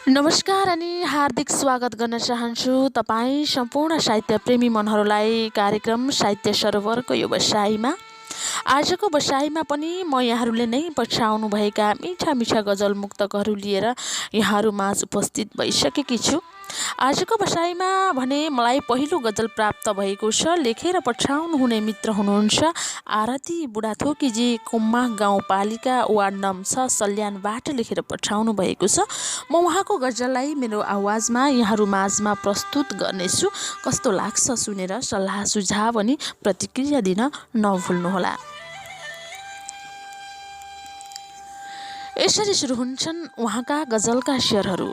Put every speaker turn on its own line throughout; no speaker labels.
नमस्कार अनि हार्दिक स्वागत गर्न चाहन्छु तपाईँ सम्पूर्ण साहित्य प्रेमी मनहरूलाई कार्यक्रम साहित्य सरोवरको यो बसाइमा। आजको बसाइमा पनि म यहाँहरूले नै पछ्याउनुभएका मिठा मिठा गजल मुक्तकहरू लिएर यहाँहरूमाझ उपस्थित भइसकेकी छु। आजको बसाइमा भने मलाई पहिलो गजल प्राप्त भएको छ। लेखेर पठाउनु हुने मित्र हुनुहुन्छ आरती बुढाथोकीजी, कुम्मा गाउँपालिका वार्ड नम्बर 6 सल्यानबाट लेखेर पठाउनु भएको छ। म उहाँको गजललाई मेरो आवाजमा यहाँहरू माझमा प्रस्तुत गर्नेछु। कस्तो लाग्छ सुनेर सल्लाह सुझाव अनि प्रतिक्रिया दिन नभुल्नुहोला। यसरी सुरु हुन्छन् उहाँका गजलका शेरहरू।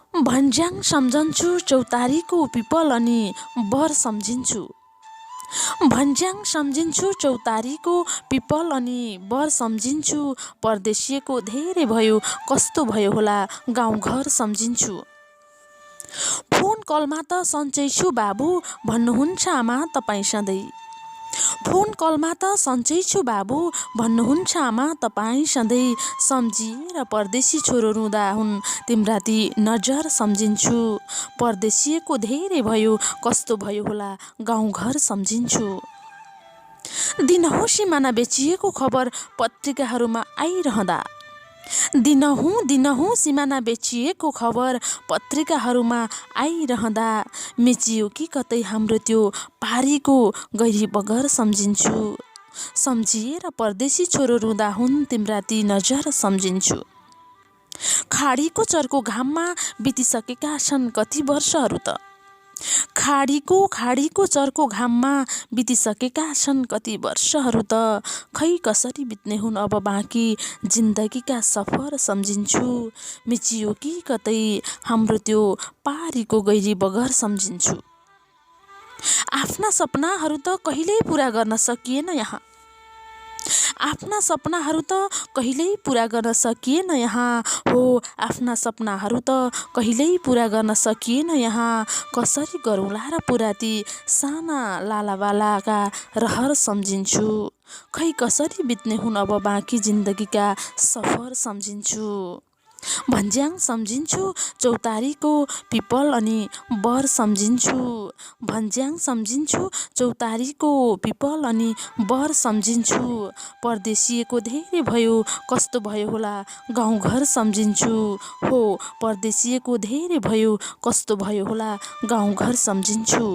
भन्ज्याङ सम्झन्छु चौतारीको पिपल अनि बर सम्झिन्छु। भन्ज्याङ सम्झिन्छु चौतारीको पिपल अनि बर सम्झिन्छु। परदेशिएको धेरै भयो कस्तो भयो होला गाउँघर सम्झिन्छु। फोन कलमा त सन्चै छु बाबु भन्नुहुन्छ आमा तपाईँ सधैँ। फोन कलमा त सन्चै छु बाबु भन्नुहुन्छ आमा तपाईँ सधैँ। सम्झिएर परदेशी छोरो रुँदा हुन् तिम्रा ती नजर सम्झिन्छु। परदेशिएको धेरै भयो कस्तो भयो होला गाउँघर सम्झिन्छु। दिनहुँ सिमाना बेचिएको खबर पत्रिकाहरूमा आइरहँदा। दिनहुँ सिमाना बेचिएको खबर पत्रिकाहरूमा आइरहँदा। मेचियो कि कतै हाम्रो त्यो पारीको गैरी बगर सम्झिन्छु। सम्झिएर परदेशी छोरो रुँदा हुन् तिम्रा ती नजर सम्झिन्छु। खाडीको चर्को घाममा बितिसकेका छन् कति वर्षहरू त। खाडीको चर्को घाममा बितिसकेका छन् कति वर्षहरू त। खै कसरी बित्ने हुन् अब बाँकी जिन्दगीका सफर सम्झिन्छु। मिचियो कि कतै हाम्रो त्यो पारीको गैरी बगर सम्झिन्छु। आफ्ना सपनाहरू त कहिल्यै पुरा गर्न सकिएन यहाँ। आफ्ना सपनाहरू त कहिल्यै पुरा गर्न सकिएन यहाँ। हो आफ्ना सपनाहरू त कहिल्यै पुरा गर्न सकिएन यहाँ। कसरी गरौँला र पुरा ती साना लालावालाका रहर सम्झिन्छु। खै कसरी बित्ने हुन् अब बाँकी जिन्दगीका सफर सम्झिन्छु। भन्ज्याङ सम्झिन्छु चौतारीको पिपल अनि बर सम्झिन्छु। भन्ज्याङ सम्झिन्छु चौतारीको पिपल अनि बर सम्झिन्छु। परदेशिएको धेरै भयो कस्तो भयो होला गाउँघर सम्झिन्छु। हो परदेशिएको धेरै भयो कस्तो भयो होला गाउँघर सम्झिन्छु।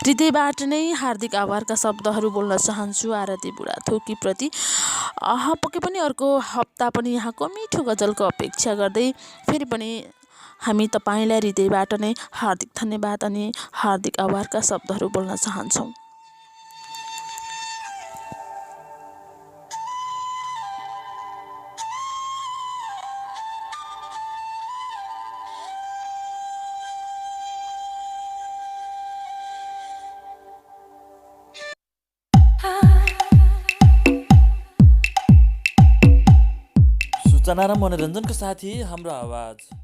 हृदयबाट नै हार्दिक आभारका शब्दहरू बोल्न चाहन्छु आरती बुढाथोकी प्रति। पक्कै पनि अर्को हप्ता पनि यहाँको मिठो गजलको अपेक्षा गर्दै फेरि पनि हामी तपाईँलाई हृदयबाट नै हार्दिक धन्यवाद अनि हार्दिक आभारका शब्दहरू बोल्न चाहन्छौँ।
सूचना र मनोरञ्जनको साथी हाम्रो आवाज।